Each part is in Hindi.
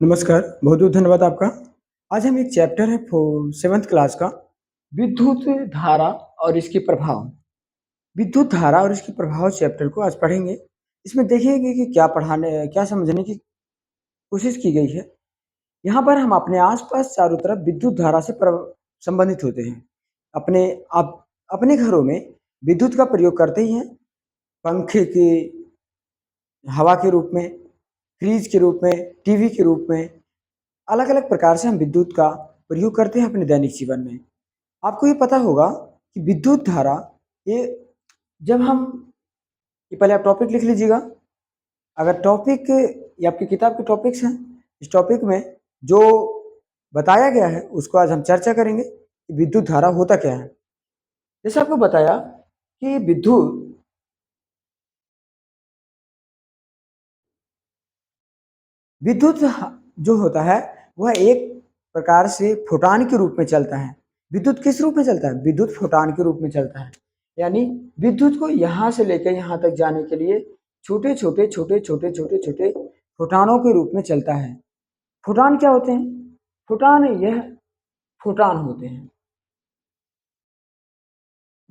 नमस्कार, बहुत बहुत धन्यवाद आपका। आज हम एक चैप्टर है 7th क्लास का विद्युत धारा और इसके प्रभाव। विद्युत धारा और इसके प्रभाव चैप्टर को आज पढ़ेंगे। इसमें देखेंगे कि क्या समझने की कोशिश की गई है। यहाँ पर हम अपने आस-पास चारों तरफ विद्युत धारा से संबंधित होते हैं। अपने आप अपने घरों में विद्युत का प्रयोग करते ही हैं। पंखे की हवा के रूप में, फ्रिज के रूप में, टीवी के रूप में, अलग-अलग प्रकार से हम विद्युत का प्रयोग करते हैं अपने दैनिक जीवन में। आपको ये पता होगा कि विद्युत धारा ये जब हम ये पहले आप टॉपिक लिख लीजिएगा। अगर टॉपिक ये आपकी किताब के टॉपिक्स हैं, इस टॉपिक में जो बताया गया है उसको आज हम चर्चा करेंगे कि विद्युत धारा होता क्या है। जैसे आपको बताया कि विद्युत जो होता है वह एक प्रकार से फोटान के रूप में चलता है। विद्युत किस रूप में चलता है? विद्युत फोटान के रूप में चलता है। यानी विद्युत को यहाँ से लेकर यहाँ तक जाने के लिए छोटे-छोटे फोटानों के रूप में चलता है। फोटान क्या होते हैं? फोटान यह फोटान होते हैं।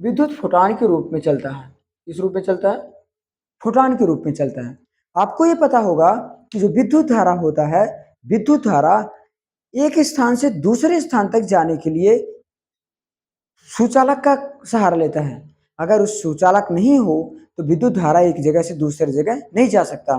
विद्युत फोटान के रूप में चलता है। किस रूप में चलता है? फोटान के रूप में चलता है। आपको ये पता होगा कि जो विद्युत धारा होता है, विद्युत धारा एक स्थान से दूसरे स्थान तक जाने के लिए सुचालक का सहारा लेता है। अगर उस सुचालक नहीं हो तो विद्युत धारा एक जगह से दूसरी जगह नहीं जा सकता।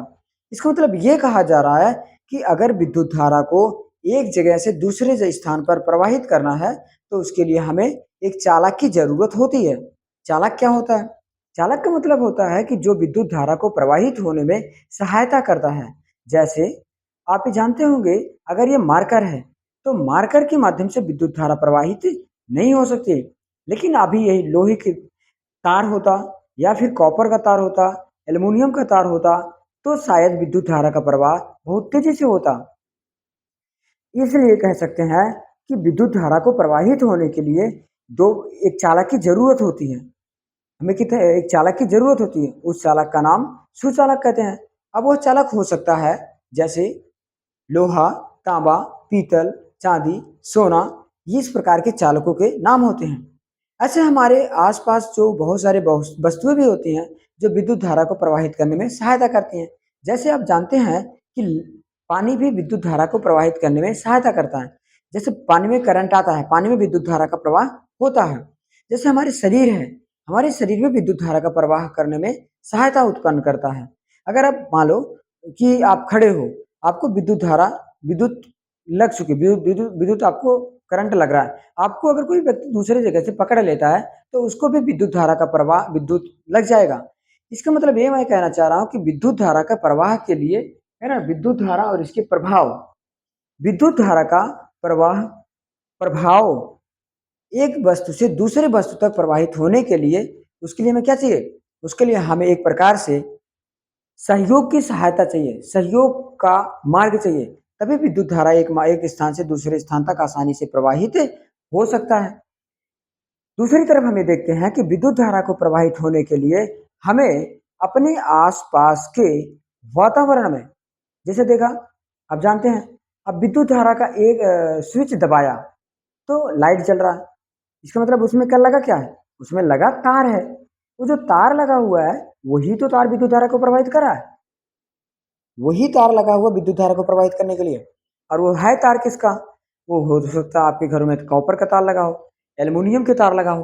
इसका मतलब ये कहा जा रहा है कि अगर विद्युत धारा को एक जगह से दूसरे स्थान पर प्रवाहित करना है तो उसके लिए हमें एक चालक की जरूरत होती है। चालक क्या होता है? चालक का मतलब होता है कि जो विद्युत धारा को प्रवाहित होने में सहायता करता है। जैसे आप ये जानते होंगे, अगर ये मार्कर है तो मार्कर के माध्यम से विद्युत धारा प्रवाहित नहीं हो सकती। लेकिन अभी यही लोहे के तार होता या फिर कॉपर का तार होता, एल्युमिनियम का तार होता तो शायद विद्युत धारा का प्रवाह बहुत तेजी से होता। इसलिए कह सकते हैं कि विद्युत धारा को प्रवाहित होने के लिए दो एक चालक की जरूरत होती है। हमें कितने एक चालक की जरूरत होती है। उस चालक का नाम सुचालक कहते हैं। अब वह चालक हो सकता है जैसे लोहा, तांबा, पीतल, चांदी, सोना, ये इस प्रकार के चालकों के नाम होते हैं। ऐसे हमारे आसपास जो बहुत सारे वस्तुएं भी होती हैं जो विद्युत धारा को प्रवाहित करने में सहायता करती हैं। जैसे आप जानते हैं कि पानी भी विद्युत धारा को प्रवाहित करने में सहायता करता है। जैसे पानी में करंट आता है, पानी में विद्युत धारा का प्रवाह होता है। जैसे हमारे शरीर है, हमारे शरीर में विद्युत धारा का प्रवाह करने में सहायता उत्पन्न करता है। अगर आप मान लो कि आप खड़े हो, आपको विद्युत लग चुकी, विद्युत आपको करंट लग रहा है। आपको अगर कोई व्यक्ति दूसरे जगह से पकड़ लेता है तो उसको भी विद्युत धारा का प्रवाह विद्युत लग जाएगा। इसका मतलब ये मैं कहना चाह रहा हूँ कि विद्युत धारा का प्रवाह के लिए है ना, विद्युत धारा और इसके प्रभाव, विद्युत धारा का प्रवाह प्रभाव एक वस्तु से दूसरे वस्तु तक प्रवाहित होने के लिए उसके लिए हमें क्या चाहिए? उसके लिए हमें एक प्रकार से सहयोग की सहायता चाहिए, सहयोग का मार्ग चाहिए। तभी विद्युत धारा एक स्थान से दूसरे स्थान तक आसानी से प्रवाहित हो सकता है। दूसरी तरफ हम ये देखते हैं कि विद्युत धारा को प्रवाहित होने के लिए हमें अपने आसपास के वातावरण में, जैसे देखा, आप जानते हैं, अब विद्युत धारा का एक स्विच दबाया तो लाइट जल रहा है। इसका मतलब उसमें क्या लगा, क्या है? उसमें लगा तार है। वो जो तार लगा हुआ है वही तो तार विद्युत धारा को प्रवाहित कर रहा है। वही तार लगा हुआ विद्युत धारा को प्रवाहित करने के लिए। और वो है तार किसका? वो हो सकता है आपके घरों में कॉपर का तार लगा हो, एल्युमिनियम के तार लगा हो।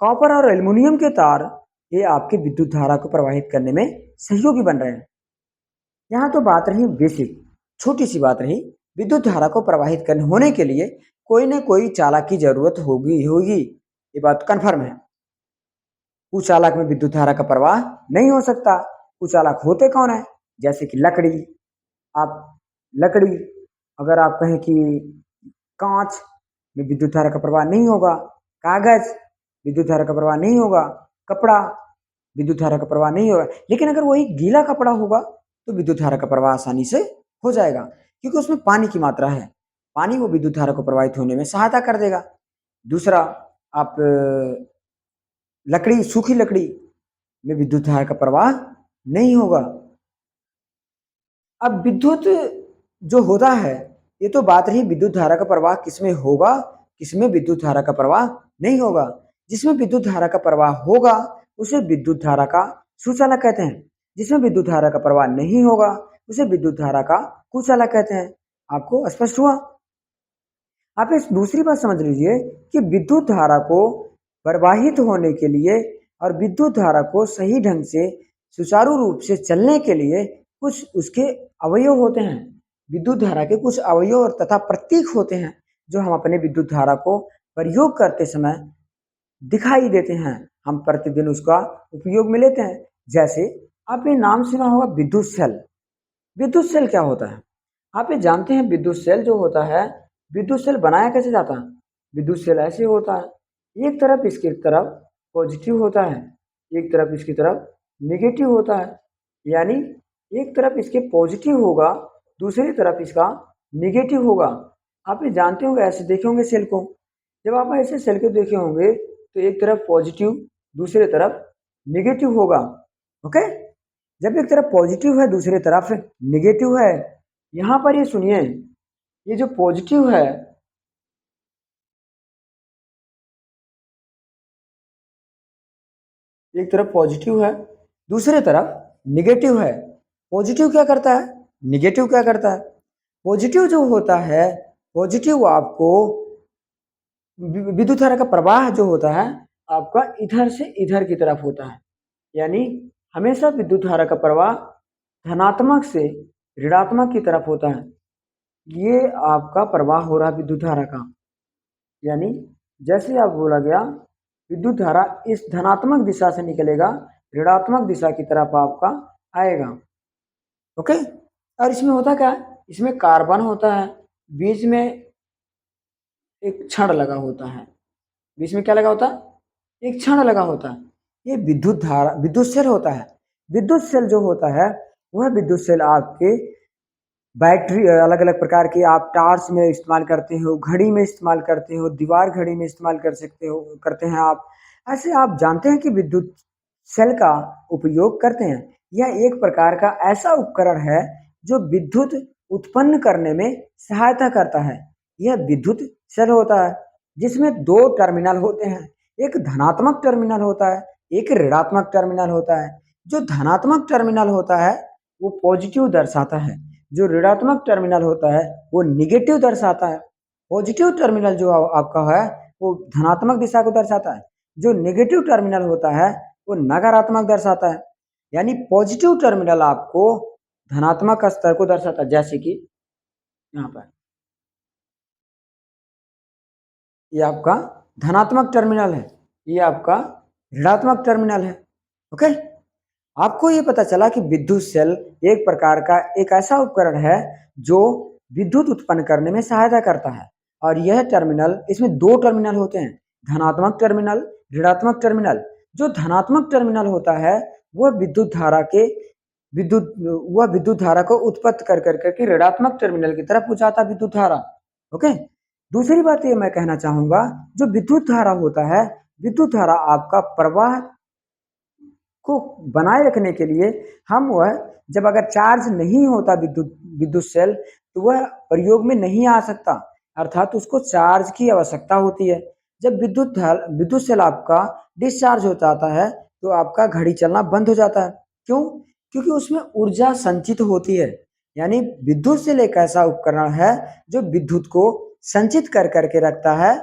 कॉपर और एल्युमिनियम के तार ये आपकी विद्युत धारा को प्रवाहित करने में सहयोगी बन रहे हैं। यहाँ तो बात रही बेसिक, छोटी सी बात रही। विद्युत धारा को प्रवाहित करने होने के लिए कोई ना कोई चालक की जरूरत होगी होगी, ये बात कन्फर्म है। कुचालक में विद्युत धारा का प्रवाह नहीं हो सकता। कुचालक होते कौन है? जैसे कि लकड़ी, आप लकड़ी, अगर आप कहें कि कांच में विद्युत धारा का प्रवाह नहीं होगा, कागज विद्युत धारा का प्रवाह नहीं होगा, कपड़ा विद्युत धारा का प्रवाह नहीं होगा। लेकिन अगर वही गीला कपड़ा होगा तो विद्युत धारा का प्रवाह आसानी से हो जाएगा, क्योंकि उसमें पानी की मात्रा है। पानी वो विद्युत धारा को प्रवाहित होने में सहायता कर देगा। दूसरा, आप लकड़ी, सूखी लकड़ी में विद्युत धारा का प्रवाह नहीं होगा। अब विद्युत जो होता है, ये तो बात रही विद्युत धारा का प्रवाह किसमें होगा, किसमें विद्युत धारा का प्रवाह नहीं होगा। जिसमें विद्युत धारा का प्रवाह होगा उसे विद्युत धारा का सुचालक कहते हैं, जिसमें विद्युत धारा का प्रवाह नहीं होगा उसे विद्युत धारा का कुचालक कहते हैं। आपको स्पष्ट हुआ? आप इस दूसरी बात समझ लीजिए कि विद्युत धारा को प्रवाहित होने के लिए और विद्युत धारा को सही ढंग से सुचारू रूप से चलने के लिए कुछ उसके अवयव होते हैं। विद्युत धारा के कुछ अवयव और तथा प्रतीक होते हैं जो हम अपने विद्युत धारा को प्रयोग करते समय दिखाई देते हैं, हम प्रतिदिन उसका उपयोग में लेते हैं। जैसे आपने नाम सुना होगा विद्युत सेल। विद्युत सेल क्या होता है? आप ये जानते हैं विद्युत सेल जो होता है, विद्युत सेल बनाया कैसे जाता है? विद्युत सेल ऐसे होता है, एक तरफ इसकी तरफ पॉजिटिव होता है, एक तरफ इसकी तरफ नेगेटिव होता है। यानी एक तरफ इसके पॉजिटिव होगा, दूसरी तरफ इसका नेगेटिव होगा। आप ये जानते होंगे, ऐसे देखे होंगे सेल को। जब आप ऐसे सेल को देखे होंगे तो एक तरफ पॉजिटिव, दूसरी तरफ नेगेटिव होगा। ओके, जब एक तरफ पॉजिटिव है दूसरी तरफ नेगेटिव है। यहां पर ये सुनिए, ये जो पॉजिटिव है, एक तरफ पॉजिटिव है दूसरी तरफ निगेटिव है। पॉजिटिव क्या करता है, निगेटिव क्या करता है? पॉजिटिव जो होता है, पॉजिटिव आपको विद्युत धारा का प्रवाह जो होता है आपका इधर से इधर की तरफ होता है। यानी हमेशा विद्युत धारा का प्रवाह धनात्मक से ऋणात्मक की तरफ होता है। ये आपका प्रवाह हो रहा है विद्युत धारा का। यानी जैसे आप बोला गया विद्युत धारा इस धनात्मक दिशा से निकलेगा, ऋणात्मक दिशा की तरफ आपका आएगा। ओके, और इसमें होता क्या है, इसमें कार्बन होता है, बीच में एक क्षण लगा होता है। बीच में क्या लगा होता है? एक क्षण लगा होता है। ये विद्युत धारा, विद्युत सेल होता है। विद्युत सेल जो होता है वह विद्युत सेल आपके बैटरी अलग अलग प्रकार की आप टार्च में इस्तेमाल करते हो, घड़ी में इस्तेमाल करते हो, दीवार घड़ी में इस्तेमाल कर सकते हो, करते हैं आप। ऐसे आप जानते हैं कि विद्युत सेल का उपयोग करते हैं। यह एक प्रकार का ऐसा उपकरण है जो विद्युत उत्पन्न करने में सहायता करता है। यह विद्युत सेल होता है जिसमें दो टर्मिनल होते हैं, एक धनात्मक टर्मिनल होता है, एक ऋणात्मक टर्मिनल होता है। जो धनात्मक टर्मिनल होता है वो पॉजिटिव दर्शाता है, जो ऋणात्मक टर्मिनल होता है वो निगेटिव दर्शाता है। पॉजिटिव टर्मिनल जो आपका है वो धनात्मक दिशा को दर्शाता है, जो नेगेटिव टर्मिनल होता है वो नकारात्मक दर्शाता है। यानी पॉजिटिव टर्मिनल आपको धनात्मक स्तर को दर्शाता है, जैसे कि यहाँ पर ये आपका धनात्मक टर्मिनल है, ये आपका ऋणात्मक टर्मिनल है। ओके, आपको ये पता चला कि विद्युत सेल एक प्रकार का एक ऐसा उपकरण है जो विद्युत उत्पन्न करने में सहायता करता है। और यह टर्मिनल, इसमें दो टर्मिनल होते हैं, धनात्मक टर्मिनल, ऋणात्मक टर्मिनल। जो धनात्मक टर्मिनल होता है वह विद्युत धारा के विद्युत धारा को उत्पन्न कर करके ऋणात्मक टर्मिनल की तरफ पहुंचाता है विद्युत धारा। ओके, दूसरी बात ये मैं कहना चाहूंगा, जो विद्युत धारा होता है, विद्युत धारा आपका प्रवाह को बनाए रखने के लिए हम वह जब अगर चार्ज नहीं होता विद्युत विद्युत सेल तो वह प्रयोग में नहीं आ सकता, अर्थात उसको चार्ज की आवश्यकता होती है। जब विद्युत सेल आपका डिस्चार्ज हो जाता है तो आपका घड़ी चलना बंद हो जाता है। क्यों? क्योंकि उसमें ऊर्जा संचित होती है। यानी विद्युत सेल एक ऐसा उपकरण है जो विद्युत को संचित कर करके रखता है।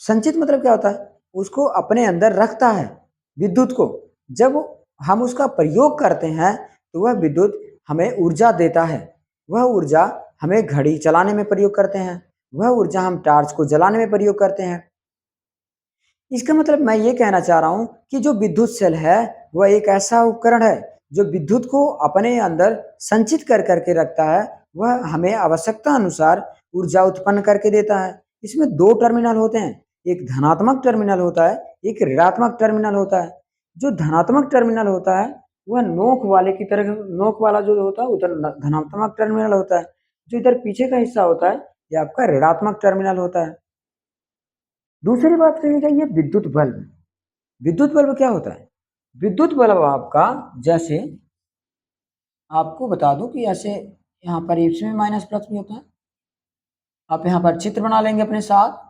संचित मतलब क्या होता है? उसको अपने अंदर रखता है विद्युत को। जब हम उसका प्रयोग करते हैं तो वह विद्युत हमें ऊर्जा देता है। वह ऊर्जा हमें घड़ी चलाने में प्रयोग करते हैं, वह ऊर्जा हम टार्च को जलाने में प्रयोग करते हैं। इसका मतलब मैं ये कहना चाह रहा हूं कि जो विद्युत सेल है वह एक ऐसा उपकरण है जो विद्युत को अपने अंदर संचित कर करके रखता है। वह हमें आवश्यकता अनुसार ऊर्जा उत्पन्न करके देता है। इसमें दो टर्मिनल होते हैं, एक धनात्मक टर्मिनल होता है, एक ऋणात्मक टर्मिनल होता है। जो धनात्मक टर्मिनल होता है वह नोक वाले की तरह, नोक वाला जो होता है उधर धनात्मक टर्मिनल होता है। जो इधर पीछे का हिस्सा होता है ये आपका ऋणात्मक टर्मिनल होता है। दूसरी बात करेगा ये विद्युत बल्ब। विद्युत बल्ब क्या होता है? विद्युत बल्ब आपका, जैसे आपको बता दूं कि ऐसे यहाँ पर इसमें माइनस प्लस भी होता है। आप यहाँ पर चित्र बना लेंगे अपने साथ।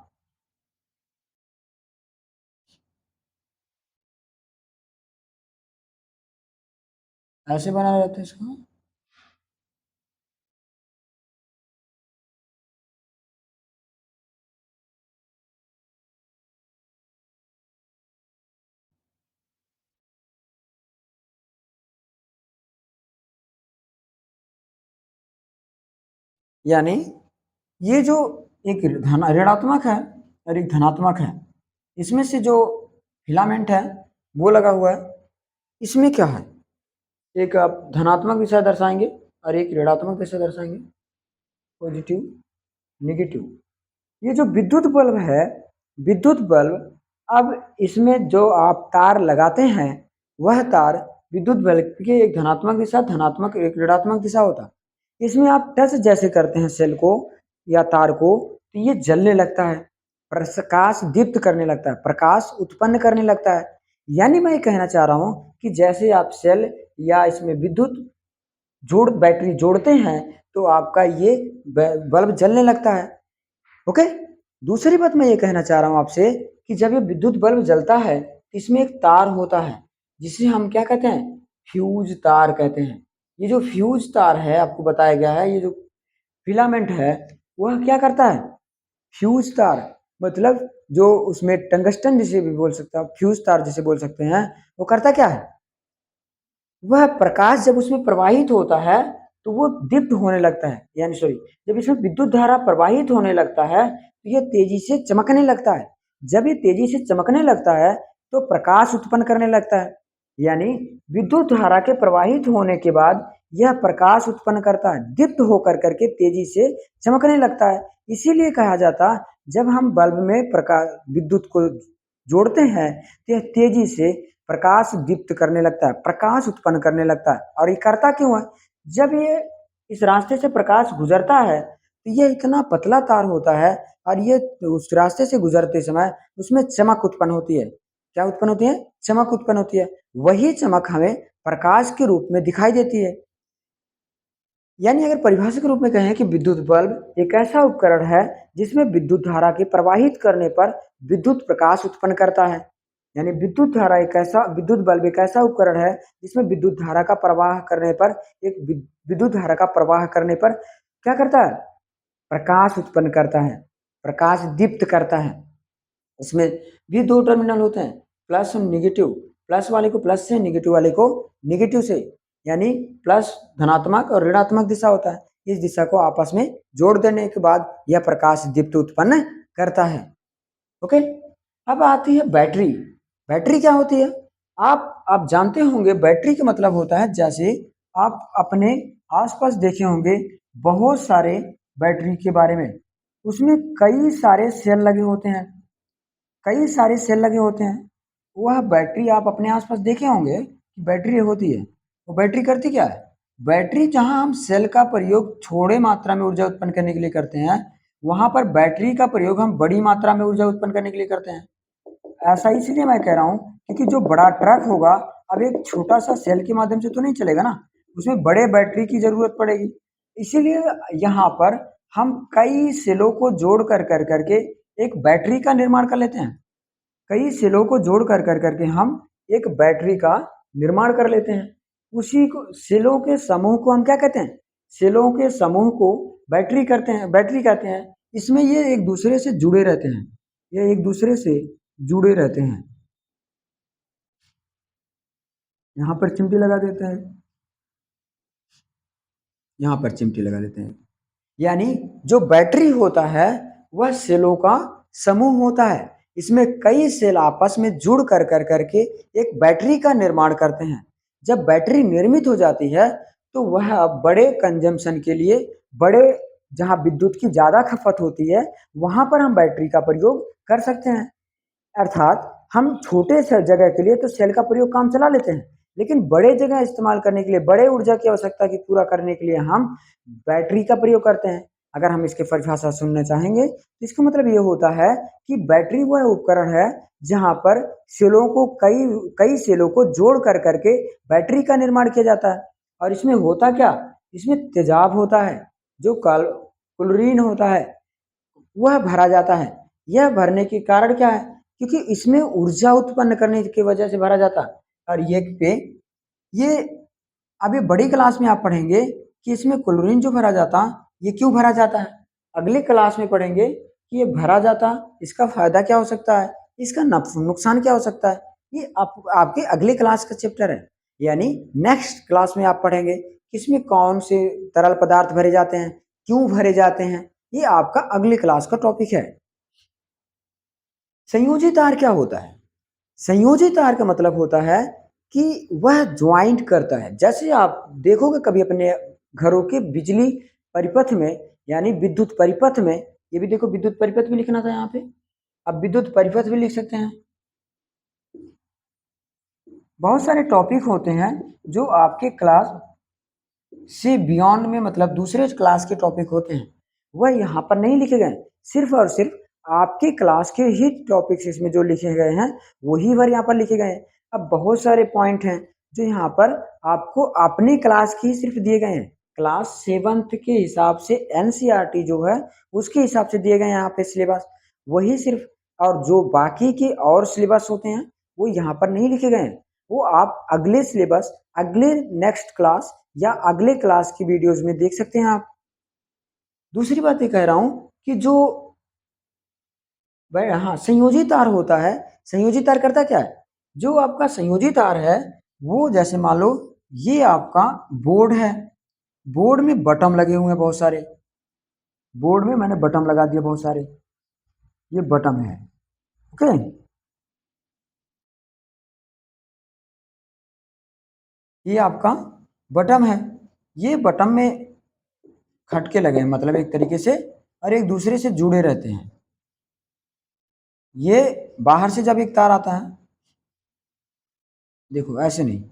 ऐसे बना रहता है इसको। यानी ये जो एक ऋणात्मक है और एक धनात्मक है, इसमें से जो फिलामेंट है वो लगा हुआ है। इसमें क्या है, एक आप धनात्मक दिशा दर्शाएंगे और एक ऋणात्मक दिशा दर्शाएंगे, पॉजिटिव नेगेटिव। ये जो विद्युत बल्ब है, विद्युत बल्ब, अब इसमें जो आप तार लगाते हैं वह तार विद्युत बल्ब की एक धनात्मक दिशा, धनात्मक एक ऋणात्मक दिशा होता है। इसमें आप टच जैसे करते हैं सेल को या तार को तो ये जलने लगता है, प्रकाश दीप्त करने लगता है, प्रकाश उत्पन्न करने लगता है। यानी मैं ये कहना चाह रहा हूँ कि जैसे आप सेल या इसमें विद्युत बैटरी जोड़ते हैं तो आपका ये बल्ब जलने लगता है। ओके। दूसरी बात मैं ये कहना चाह रहा हूँ आपसे कि जब ये विद्युत बल्ब जलता है तो इसमें एक तार होता है जिसे हम क्या कहते हैं, फ्यूज तार कहते हैं। ये जो फ्यूज तार है आपको बताया गया है, ये जो फिलामेंट है वह क्या करता है, फ्यूज तार, मतलब जो उसमें टंगस्टन जिसे भी बोल सकते हैं, फ्यूज तार जिसे बोल सकते हैं, वो करता क्या है, वह प्रकाश जब उसमें प्रवाहित होता है तो वो दीप्त होने लगता है, यानी सॉरी, जब इसमें विद्युत धारा प्रवाहित होने लगता है तो यह तेजी से चमकने लगता है। जब ये तेजी से चमकने लगता है तो प्रकाश उत्पन्न करने लगता है। यानी विद्युत धारा के प्रवाहित होने के बाद यह प्रकाश उत्पन्न करता है, दीप्त होकर करके तेजी से चमकने लगता है। इसीलिए कहा जाता, जब हम बल्ब में प्रकाश विद्युत को जोड़ते हैं तो यह तेजी से प्रकाश दीप्त करने लगता है, प्रकाश उत्पन्न करने लगता है। और ये करता क्यों है, जब ये इस रास्ते से प्रकाश गुजरता है तो ये इतना पतला तार होता है और ये उस रास्ते से गुजरते समय उसमें चमक उत्पन्न होती है। क्या उत्पन्न होती है, चमक उत्पन्न होती है। वही चमक हमें प्रकाश के रूप में दिखाई देती है। यानी अगर परिभाषा के रूप में कहें कि विद्युत बल्ब एक ऐसा उपकरण है जिसमें विद्युत धारा के प्रवाहित करने पर विद्युत प्रकाश उत्पन्न करता है। यानी विद्युत बल्ब एक ऐसा उपकरण है जिसमें विद्युत धारा का प्रवाह करने पर, एक विद्युत धारा का प्रवाह करने पर क्या करता है, प्रकाश उत्पन्न करता है, प्रकाश दीप्त करता है। इसमें भी दो टर्मिनल होते हैं, प्लस और निगेटिव। प्लस वाले को प्लस से, निगेटिव वाले को निगेटिव से, यानी प्लस धनात्मक और ऋणात्मक दिशा होता है। इस दिशा को आपस में जोड़ देने के बाद यह प्रकाश दीप्त उत्पन्न करता है। ओके। अब आती है बैटरी। बैटरी क्या होती है, आप जानते होंगे बैटरी का मतलब होता है, जैसे आप अपने आसपास देखे होंगे बहुत सारे बैटरी के बारे में, उसमें कई सारे सेल लगे होते हैं, कई सारे सेल लगे होते हैं। वह बैटरी आप अपने आसपास देखे होंगे कि बैटरी होती है, वो बैटरी करती क्या है, बैटरी जहां हम सेल का प्रयोग थोड़े मात्रा में ऊर्जा उत्पन्न करने के लिए करते हैं, वहां पर बैटरी का प्रयोग हम बड़ी मात्रा में ऊर्जा उत्पन्न करने के लिए करते हैं। ऐसा इसलिए मैं कह रहा हूँ क्योंकि जो बड़ा ट्रक होगा अब एक छोटा सा सेल के माध्यम से तो नहीं चलेगा ना, उसमें बड़े बैटरी की जरूरत पड़ेगी। इसीलिए यहाँ पर हम कई सेलों को जोड़ कर कर करके एक बैटरी का निर्माण कर लेते हैं। कई सेलों को जोड़ कर कर करके हम एक बैटरी का निर्माण कर लेते हैं। उसी को सेलों के समूह को हम क्या कहते हैं, सेलों के समूह को बैटरी करते हैं, बैटरी कहते हैं। इसमें ये एक दूसरे से जुड़े रहते हैं, ये एक दूसरे से जुड़े रहते हैं। यहाँ पर चिमटी लगा देते हैं, यहाँ पर चिमटी लगा देते हैं। यानी जो बैटरी होता है वह सेलों का समूह होता है। इसमें कई सेल आपस में जुड़ कर कर करके एक बैटरी का निर्माण करते हैं। जब बैटरी निर्मित हो जाती है तो वह बड़े कंजम्पशन के लिए, बड़े जहां विद्युत की ज्यादा खपत होती है वहां पर हम बैटरी का प्रयोग कर सकते हैं। अर्थात हम छोटे से जगह के लिए तो सेल का प्रयोग काम चला लेते हैं, लेकिन बड़े जगह इस्तेमाल करने के लिए, बड़े ऊर्जा की आवश्यकता की पूरा करने के लिए हम बैटरी का प्रयोग करते हैं। अगर हम इसके परिभाषा सुनना चाहेंगे तो इसका मतलब ये होता है कि बैटरी वह उपकरण है जहां पर सेलों को कई कई सेलों को जोड़ कर करके बैटरी का निर्माण किया जाता है। और इसमें होता क्या, इसमें तेजाब होता है, जो क्लोरीन होता है वह भरा जाता है। यह भरने के कारण क्या है, क्योंकि इसमें ऊर्जा उत्पन्न करने की वजह से भरा जाता है। और ये अभी बड़ी क्लास में आप पढ़ेंगे कि इसमें क्लोरीन जो भरा जाता ये क्यों भरा जाता है। अगले क्लास में पढ़ेंगे कि ये भरा जाता, इसका फायदा क्या हो सकता है, इसका नुकसान क्या हो सकता है। ये आपके अगले क्लास का चैप्टर है, यानी नेक्स्ट क्लास में आप पढ़ेंगे कि इसमें कौन से तरल पदार्थ भरे जाते हैं, क्यों भरे जाते हैं। ये आपका अगले क्लास का टॉपिक है। संयोजी तार क्या होता है? संयोजी तार का मतलब होता है कि वह ज्वाइंट करता है। जैसे आप देखोगे कभी अपने घरों के बिजली परिपथ में, यानी विद्युत परिपथ में, ये भी देखो विद्युत परिपथ भी लिखना था यहाँ पे, अब विद्युत परिपथ भी लिख सकते हैं। बहुत सारे टॉपिक होते हैं जो आपके क्लास से बियॉन्ड में, मतलब दूसरे क्लास के टॉपिक होते हैं, वह यहाँ पर नहीं लिखे गए। सिर्फ और सिर्फ आपके क्लास के ही टॉपिक्स इसमें जो लिखे गए हैं वही बार यहाँ पर लिखे गए हैं। अब बहुत सारे पॉइंट हैं जो यहाँ पर आपको अपनी क्लास की सिर्फ दिए गए हैं। क्लास 7th के हिसाब से एनसीईआरटी जो है उसके हिसाब से दिए गए हैं यहाँ पे सिलेबस, वही सिर्फ। और जो बाकी के और सिलेबस होते हैं वो यहाँ पर नहीं लिखे गए हैं, वो आप अगले सिलेबस, अगले नेक्स्ट क्लास या अगले क्लास की वीडियोस में देख सकते हैं आप। दूसरी बात ये कह रहा हूं कि जो हाँ संयोजी तार होता है, संयोजी तार करता क्या है, जो आपका संयोजी तार है वो जैसे मान लो ये आपका बोर्ड है, बोर्ड में बटन लगे हुए हैं बहुत सारे, बोर्ड में मैंने बटन लगा दिए बहुत सारे, ये बटन है, ओके। ये आपका बटन है, ये बटन में खटके लगे हैं, मतलब एक तरीके से, और एक दूसरे से जुड़े रहते हैं। ये बाहर से जब एक तार आता है, देखो ऐसे नहीं,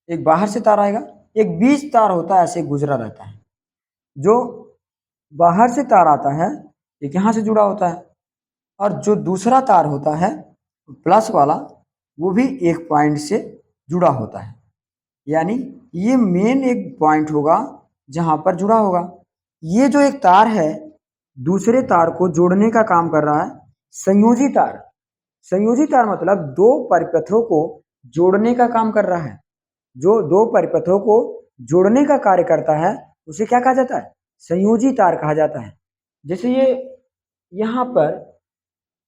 एक बाहर से तार आएगा, एक बीच तार होता है ऐसे गुजरा रहता है। जो बाहर से तार आता है एक यहाँ से जुड़ा होता है, और जो दूसरा तार होता है प्लस वाला वो भी एक पॉइंट से जुड़ा होता है। यानी ये मेन एक पॉइंट होगा जहां पर जुड़ा होगा। ये जो एक तार है दूसरे तार को जोड़ने का काम कर रहा है संयोजी तार। संयोजी तार मतलब दो परिपथों को जोड़ने का काम कर रहा है। जो दो परिपथों को जोड़ने का कार्य करता है उसे क्या कहा जाता है, संयोजी तार कहा जाता है। जैसे ये यहाँ पर,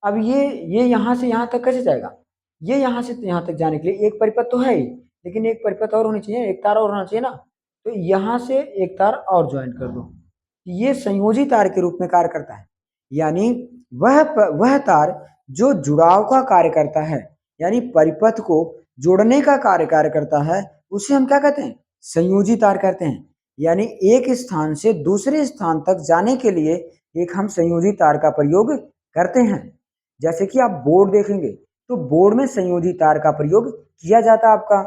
अब ये यहाँ से यहाँ तक कैसे जाएगा, ये यहाँ से यहाँ तक जाने के लिए एक परिपथ तो है ही, लेकिन एक परिपथ और होनी चाहिए, एक तार और होना चाहिए ना, तो यहाँ से एक तार और ज्वाइन कर दो, ये संयोजी तार के रूप में कार्य करता है। यानी वह तार जो जुड़ाव का कार्य करता है, यानी परिपथ को जोड़ने का कार्य करता है, उसे हम क्या कहते हैं, संयोजी तार कहते हैं। यानी एक स्थान से दूसरे स्थान तक जाने के लिए एक हम संयोजी तार का प्रयोग करते हैं। जैसे कि आप बोर्ड देखेंगे तो बोर्ड में संयोजी तार का प्रयोग किया जाता है आपका।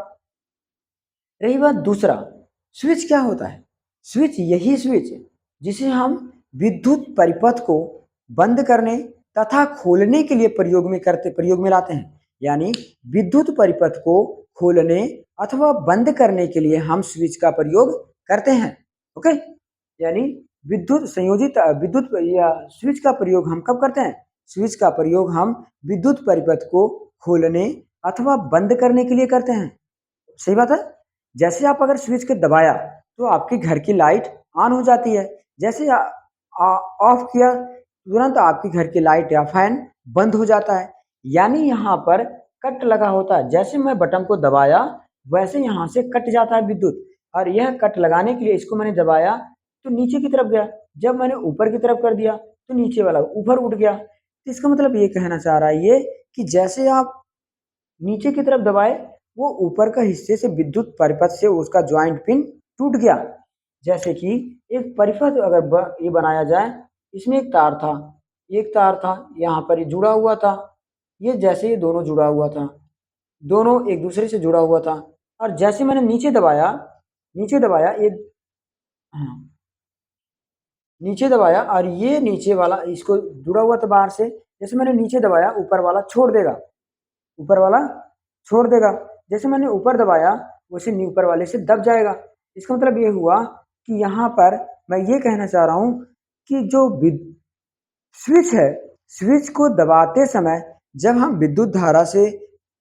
रही बात दूसरा, स्विच क्या होता है, स्विच यही स्विच जिसे हम विद्युत परिपथ को बंद करने तथा खोलने के लिए प्रयोग में लाते हैं। यानी विद्युत परिपथ को खोलने अथवा बंद करने के लिए हम स्विच का प्रयोग करते हैं, ओके। यानी विद्युत या स्विच का प्रयोग हम कब करते हैं, स्विच का प्रयोग हम विद्युत परिपथ को खोलने अथवा बंद करने के लिए करते हैं। सही बात है। जैसे आप अगर स्विच को दबाया तो आपके घर की लाइट ऑन हो जाती है, जैसे ऑफ किया तुरंत आपके घर की लाइट या फैन बंद हो जाता है। यानी यहाँ पर कट लगा होता है, जैसे मैं बटन को दबाया वैसे यहाँ से कट जाता है विद्युत, और यह कट लगाने के लिए इसको मैंने दबाया तो नीचे की तरफ गया, जब मैंने ऊपर की तरफ कर दिया तो नीचे वाला ऊपर उठ गया। तो इसका मतलब ये कहना चाह रहा है ये कि जैसे आप नीचे की तरफ दबाए वो ऊपर का हिस्से से विद्युत परिपथ से उसका ज्वाइंट पिन टूट गया। जैसे कि एक परिपथ अगर ये बनाया जाए, इसमें एक तार था यहाँ पर ये जुड़ा हुआ था, ये जैसे ये दोनों जुड़ा हुआ था, दोनों एक दूसरे से जुड़ा हुआ था, और जैसे मैंने नीचे दबाया ये, हाँ, नीचे दबाया और ये नीचे वाला इसको जुड़ा हुआ था बाहर से, जैसे मैंने नीचे दबाया ऊपर वाला छोड़ देगा, ऊपर वाला छोड़ देगा, जैसे मैंने ऊपर दबाया वैसे ऊपर वाले से दब जाएगा। इसका मतलब ये हुआ कि यहाँ पर मैं ये कहना चाह रहा हूँ कि जो स्विच है, स्विच को दबाते समय जब हम विद्युत धारा से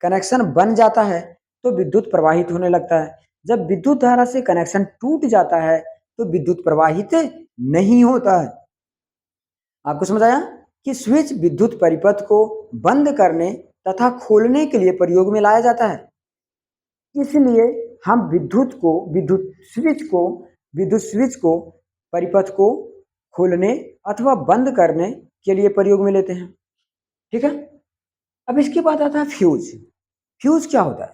कनेक्शन बन जाता है तो विद्युत प्रवाहित होने लगता है। जब विद्युत धारा से कनेक्शन टूट जाता है तो विद्युत प्रवाहित नहीं होता है। आपको समझ आया कि स्विच विद्युत परिपथ को बंद करने तथा खोलने के लिए प्रयोग में लाया जाता है। इसलिए हम विद्युत स्विच को परिपथ को खोलने अथवा बंद करने के लिए प्रयोग में लेते हैं। ठीक है। अब इसके बाद आता है फ्यूज। फ्यूज क्या होता है?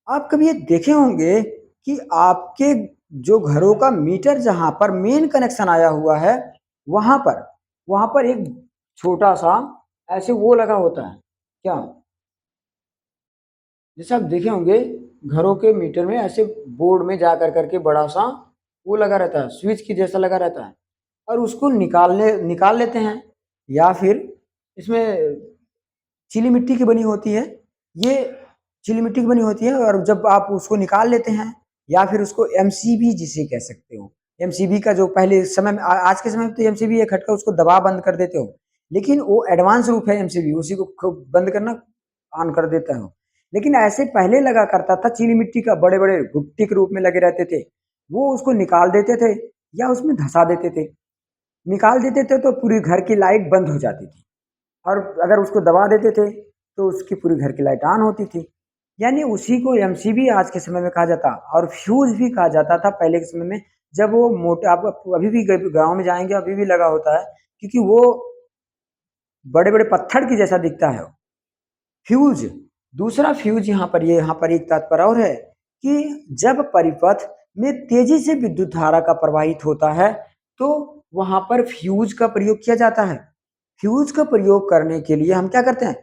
आप कभी ये देखे होंगे कि आपके जो घरों का मीटर जहां पर मेन कनेक्शन आया हुआ है वहां पर एक छोटा सा ऐसे वो लगा होता है क्या, जैसे आप देखे होंगे घरों के मीटर में ऐसे बोर्ड में जा करके बड़ा सा वो लगा रहता है, स्विच की जैसा लगा रहता है, और उसको निकाल लेते हैं। या फिर इसमें चीली मिट्टी की बनी होती है, ये चीली मिट्टी की बनी होती है, और जब आप उसको निकाल लेते हैं या फिर उसको एमसीबी जिसे कह सकते हो, एमसीबी का जो पहले समय में आज के समय में तो एमसीबी एक खटका उसको दबा बंद कर देते हो, लेकिन वो एडवांस रूप है एमसीबी, उसी को बंद करना ऑन कर देता हो। लेकिन ऐसे पहले लगा करता था चीनी मिट्टी का, बड़े बड़े गुट्टी के रूप में लगे रहते थे, वो उसको निकाल देते थे या उसमें धंसा देते थे। निकाल देते थे तो पूरी घर की लाइट बंद हो जाती थी, और अगर उसको दबा देते थे तो उसकी पूरी घर की लाइट ऑन होती थी। यानी उसी को एमसीबी आज के समय में कहा जाता, और फ्यूज भी कहा जाता था पहले के समय में। जब वो मोटे, आप अभी भी गांव में जाएंगे अभी भी लगा होता है, क्योंकि वो बड़े बड़े पत्थर की जैसा दिखता है फ्यूज। दूसरा फ्यूज यहाँ पर एक तात्पर्य और है कि जब परिपथ में तेजी से विद्युत धारा का प्रवाहित होता है तो वहां पर फ्यूज का प्रयोग किया जाता है। फ्यूज का प्रयोग करने के लिए हम क्या करते हैं?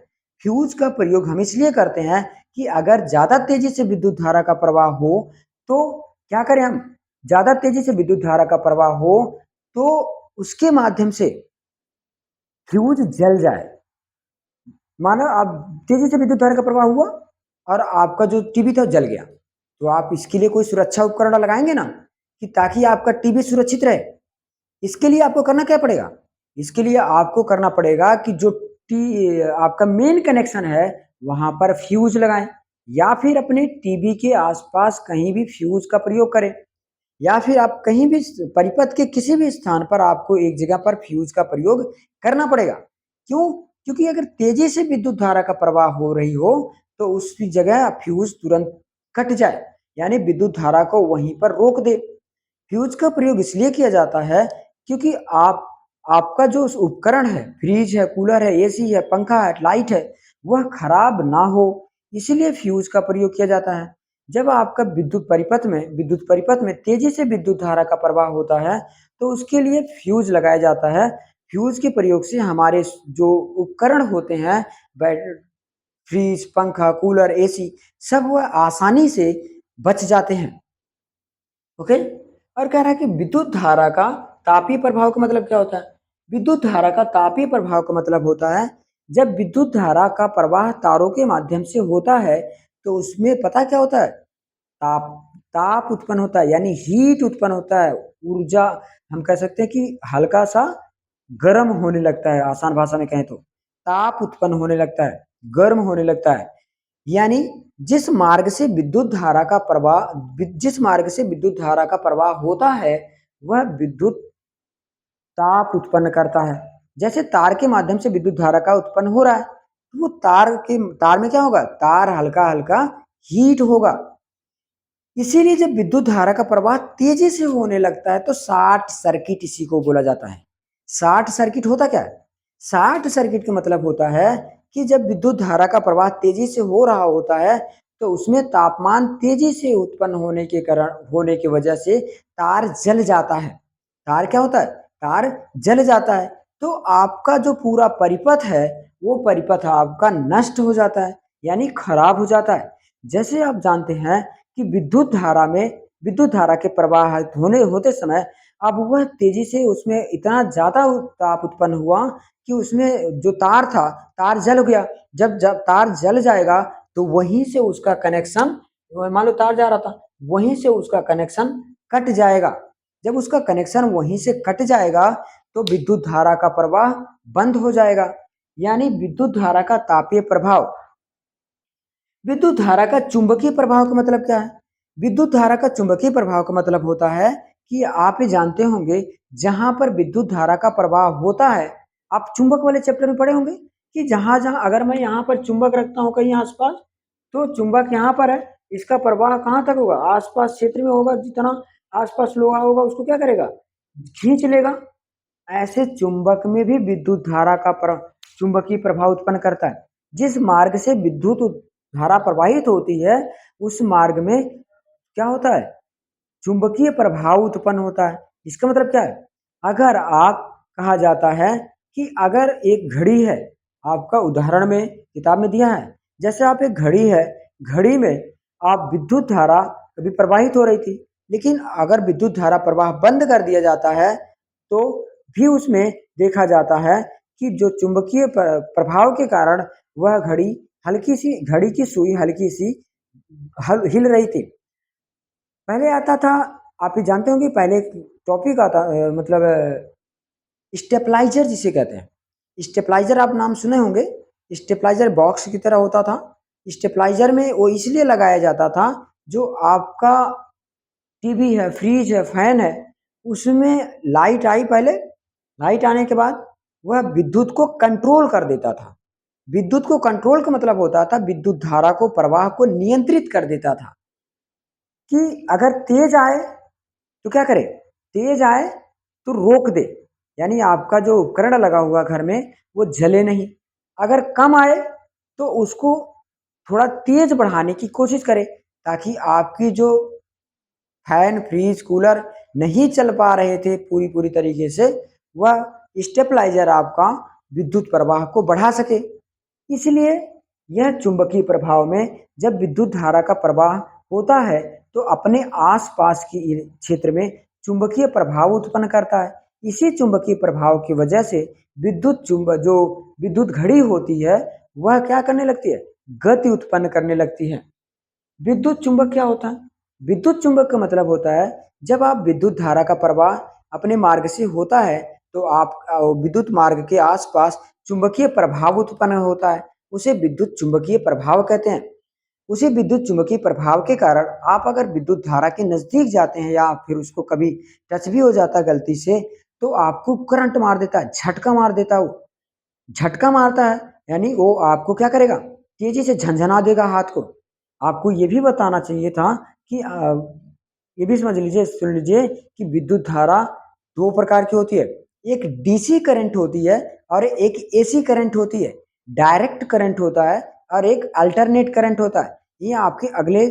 फ्यूज का प्रयोग हम इसलिए करते हैं कि अगर ज्यादा तेजी से विद्युत धारा का प्रवाह हो तो क्या करें हम? ज्यादा तेजी से विद्युत धारा का प्रवाह हो तो उसके माध्यम से फ्यूज जल जाए। मानो आप तेजी से विद्युत धारा का प्रवाह हुआ और आपका जो टीवी था जल गया, तो आप इसके लिए कोई सुरक्षा उपकरण लगाएंगे ना, कि ताकि आपका टीवी सुरक्षित रहे। इसके लिए आपको करना क्या पड़ेगा? इसके लिए आपको करना पड़ेगा कि जो आपका मेन कनेक्शन है वहां पर फ्यूज लगाएं, या फिर अपने टीवी के आसपास कहीं भी फ्यूज का प्रयोग करें, या फिर आप कहीं भी परिपथ के किसी भी स्थान पर आपको एक जगह पर फ्यूज का प्रयोग करना पड़ेगा। क्यों? क्योंकि अगर तेजी से विद्युत धारा का प्रवाह हो रही हो तो उस जगह फ्यूज तुरंत कट जाए, यानी विद्युत धारा को वहीं पर रोक दे। फ्यूज का प्रयोग इसलिए किया जाता है क्योंकि आपका जो उपकरण है, फ्रिज है, कूलर है, एसी है, पंखा है, लाइट है, वह खराब ना हो, इसीलिए फ्यूज का प्रयोग किया जाता है। जब आपका विद्युत परिपथ में तेजी से विद्युत धारा का प्रवाह होता है तो उसके लिए फ्यूज लगाया जाता है। फ्यूज के प्रयोग से हमारे जो उपकरण होते हैं, फ्रिज, पंखा, कूलर, एसी, सब वह आसानी से बच जाते हैं। ओके। और कह रहा है कि विद्युत धारा का तापीय प्रभाव का मतलब क्या होता है? विद्युत धारा का तापीय प्रभाव का मतलब होता है जब विद्युत धारा का प्रवाह तारों के माध्यम से होता है तो उसमें पता क्या होता है? ताप ताप उत्पन्न होता है, यानी हीट उत्पन्न होता है, ऊर्जा। हम कह सकते हैं कि हल्का सा गर्म होने लगता है, आसान भाषा में कहें तो ताप उत्पन्न होने लगता है, गर्म होने लगता है। यानी जिस मार्ग से विद्युत धारा का प्रवाह होता है वह विद्युत ताप उत्पन्न करता है। जैसे तार के माध्यम से विद्युत धारा का उत्पन्न हो रहा है तो वो तार में क्या होगा? तार हल्का हल्का हीट होगा। इसीलिए जब विद्युत धारा का प्रवाह तेजी से होने लगता है तो शॉर्ट सर्किट इसी को बोला जाता है। शॉर्ट सर्किट होता क्या है? शॉर्ट सर्किट का मतलब होता है कि जब विद्युत धारा का प्रवाह तेजी से हो रहा होता है तो उसमें तापमान तेजी से उत्पन्न होने की वजह से तार जल जाता है। तार क्या होता है? तार जल जाता है। तो आपका जो पूरा परिपथ है वो परिपथ आपका नष्ट हो जाता है, यानी खराब हो जाता है। जैसे आप जानते हैं कि विद्युत धारा के प्रवाहित होते समय अब वह तेजी से उसमें इतना ज्यादा ताप उत्पन्न हुआ कि उसमें जो तार था, तार जल गया। जब तार जल जाएगा तो वहीं से उसका कनेक्शन, मान लो तार जा रहा था, वहीं से उसका कनेक्शन कट जाएगा। जब उसका कनेक्शन वहीं से कट जाएगा तो विद्युत धारा का प्रवाह बंद हो जाएगा। यानी विद्युत धारा का तापीय प्रभाव, विद्युत धारा का चुंबकीय प्रभाव का मतलब क्या है? विद्युत धारा का चुंबकीय प्रभाव का मतलब होता है कि आप ये जानते होंगे जहां पर विद्युत धारा का प्रवाह होता है, आप चुंबक वाले चैप्टर में पढ़े होंगे कि जहां जहां अगर मैं यहाँ पर चुंबक रखता हूँ कहीं आसपास, तो चुंबक यहाँ पर है, इसका प्रवाह कहाँ तक होगा? आसपास क्षेत्र में होगा, जितना आसपास लोहा होगा उसको क्या करेगा? खींच लेगा। ऐसे चुंबक में भी विद्युत धारा का चुंबकीय प्रभाव उत्पन्न करता है। जिस मार्ग से विद्युत धारा प्रवाहित होती है उस मार्ग में क्या होता है? चुंबकीय प्रभाव उत्पन्न होता है। इसका मतलब क्या है? अगर आप कहा जाता है कि अगर एक घड़ी है, आपका उदाहरण में किताब में दिया है, जैसे आप एक घड़ी है, घड़ी में आप विद्युत धारा कभी प्रवाहित हो रही थी, लेकिन अगर विद्युत धारा प्रवाह बंद कर दिया जाता है तो भी उसमें देखा जाता है कि जो चुंबकीय प्रभाव के कारण वह घड़ी हल्की सी, घड़ी की सुई हल्की सी हिल रही थी। पहले आता था, आप ये जानते होंगे पहले टॉपिक आता मतलब स्टेपलाइजर जिसे कहते हैं। स्टेपलाइजर आप नाम सुने होंगे। स्टेपलाइजर बॉक्स की तरह होता था। स्टेपलाइजर में वो इसलिए लगाया जाता था, जो आपका टीवी है, फ्रिज है, फैन है, उसमें लाइट आई पहले, लाइट आने के बाद वह विद्युत को कंट्रोल कर देता था। विद्युत को कंट्रोल का मतलब होता था विद्युत धारा को, प्रवाह को नियंत्रित कर देता था कि अगर तेज आए तो क्या करे? तेज आए तो रोक दे, यानी आपका जो उपकरण लगा हुआ घर में वो जले नहीं। अगर कम आए तो उसको थोड़ा तेज बढ़ाने की कोशिश करे, ताकि आपकी जो फैन, फ्रिज, कूलर नहीं चल पा रहे थे पूरी पूरी तरीके से, वह स्टेबलाइजर आपका विद्युत प्रवाह को बढ़ा सके। इसलिए यह चुंबकीय प्रभाव में जब विद्युत धारा का प्रवाह होता है तो अपने आसपास की क्षेत्र में चुंबकीय प्रभाव उत्पन्न करता है। इसी चुंबकीय प्रभाव की वजह से जो विद्युत घड़ी होती है वह क्या करने लगती है? गति उत्पन्न करने लगती है। विद्युत चुंबक क्या होता है? विद्युत चुंबक का मतलब होता है जब आप विद्युत धारा का प्रवाह अपने मार्ग से होता है तो आप विद्युत मार्ग के आसपास चुंबकीय प्रभाव उत्पन्न होता है, उसे विद्युत चुंबकीय प्रभाव कहते हैं। उसी विद्युत चुंबकीय प्रभाव के कारण आप अगर विद्युत धारा के नजदीक जाते हैं या फिर उसको कभी टच भी हो जाता है गलती से, तो आपको करंट मार देता है, झटका मार देता है। वो झटका मारता है यानी वो आपको क्या करेगा? तेजी से झंझना देगा हाथ को। आपको ये भी बताना चाहिए था कि ये भी समझ लीजिए, सुन लीजिए कि विद्युत धारा दो प्रकार की होती है। एक डीसी करंट होती है और एक एसी करंट होती है। डायरेक्ट करंट होता है और एक अल्टरनेट करंट होता है। ये आपके अगले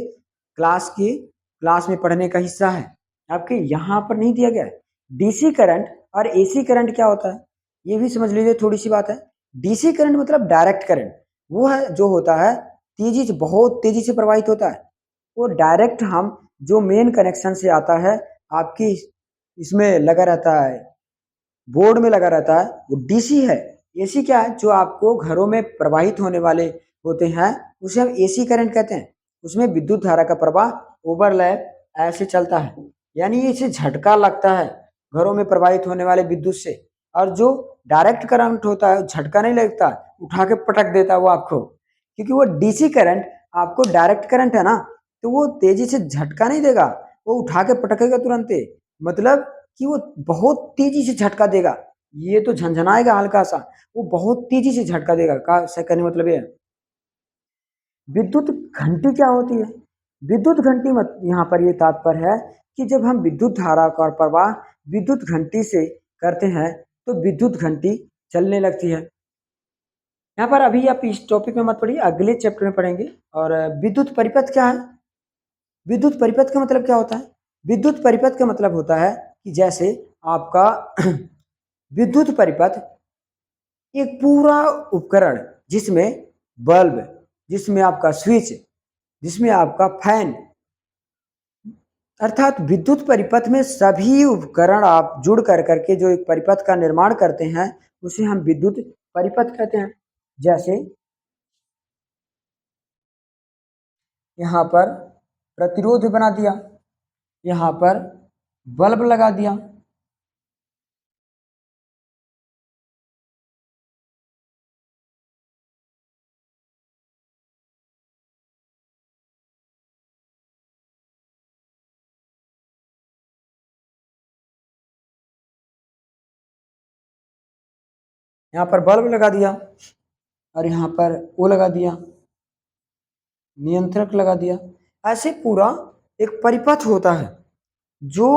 क्लास में पढ़ने का हिस्सा है, आपके यहाँ पर नहीं दिया गया है। डीसी करंट और एसी करंट क्या होता है ये भी समझ लीजिए, थोड़ी सी बात है। डीसी करंट मतलब डायरेक्ट करंट, वो है जो होता है बहुत तेजी से प्रवाहित होता है। वो डायरेक्ट हम जो मेन कनेक्शन से आता है आपकी इसमें लगा रहता है, बोर्ड में लगा रहता है, वो डीसी है। एसी क्या है? जो आपको घरों में प्रवाहित होने वाले होते हैं उसे हम एसी करंट कहते हैं। उसमें विद्युत धारा का प्रवाह ओवरलैप ऐसे चलता है, यानी इसे झटका लगता है घरों में प्रवाहित होने वाले विद्युत से। और जो डायरेक्ट करंट होता है झटका नहीं लगता, उठा के पटक देता है वो आपको, क्योंकि वो डीसी करंट आपको डायरेक्ट करंट है ना, तो वो तेजी से झटका नहीं देगा, वो उठा के पटकेगा तुरंत। मतलब कि वो बहुत तेजी से झटका देगा, ये तो झंझनाएगा हल्का सा, वो बहुत तेजी से झटका देगा। का कहने मतलब ये है। विद्युत घंटी क्या होती है? विद्युत घंटी मत यहाँ पर ये तात्पर्य है कि जब हम विद्युत धारा का प्रवाह विद्युत घंटी से करते हैं तो विद्युत घंटी चलने लगती है। यहाँ पर अभी आप इस टॉपिक में मत पढ़िए, अगले चैप्टर में पढ़ेंगे। और विद्युत परिपथ क्या है? विद्युत परिपथ का मतलब क्या होता है? विद्युत परिपथ का मतलब होता है कि जैसे आपका विद्युत परिपथ एक पूरा उपकरण, जिसमें बल्ब, जिसमें आपका स्विच, जिसमें आपका फैन, अर्थात विद्युत परिपथ में सभी उपकरण आप जुड़ कर करके जो एक परिपथ का निर्माण करते हैं उसे हम विद्युत परिपथ कहते हैं। जैसे यहाँ पर प्रतिरोध बना दिया, यहाँ पर बल्ब लगा दिया। यहाँ पर बल्ब लगा दिया और यहाँ पर वो लगा दिया, नियंत्रक लगा दिया। ऐसे पूरा एक परिपथ होता है जो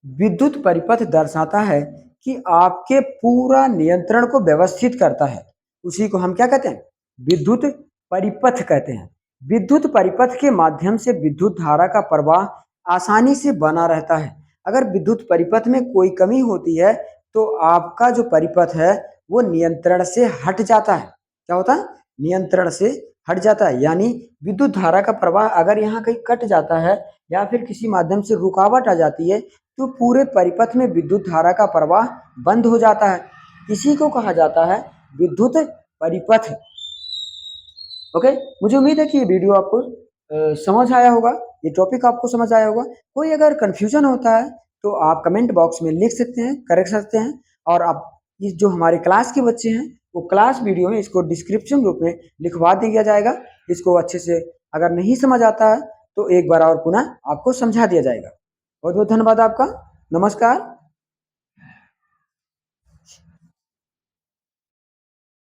विद्युत परिपथ दर्शाता है कि आपके पूरा नियंत्रण को व्यवस्थित करता है। उसी को हम क्या कहते हैं? विद्युत परिपथ कहते हैं। विद्युत परिपथ के माध्यम से विद्युत धारा का प्रवाह आसानी से बना रहता है। अगर विद्युत परिपथ में कोई कमी होती है तो आपका जो परिपथ है वो नियंत्रण से हट जाता है। क्या होता है? नियंत्रण से हट जाता है। यानी विद्युत धारा का प्रवाह अगर यहाँ कहीं कट जाता है या फिर किसी माध्यम से रुकावट आ जाती है तो पूरे परिपथ में विद्युत धारा का प्रवाह बंद हो जाता है। इसी को कहा जाता है विद्युत परिपथ। ओके, मुझे उम्मीद है कि ये वीडियो आपको समझ आया होगा, ये टॉपिक आपको समझ आया होगा। कोई अगर कंफ्यूजन होता है तो आप कमेंट बॉक्स में लिख सकते हैं, कर सकते हैं। और आप इस जो हमारे क्लास के बच्चे हैं वो क्लास वीडियो में इसको डिस्क्रिप्शन ग्रुप में लिखवा दिया जाएगा। इसको अच्छे से अगर नहीं समझ आता है तो एक बार और पुनः आपको समझा दिया जाएगा। बहुत बहुत धन्यवाद आपका। नमस्कार।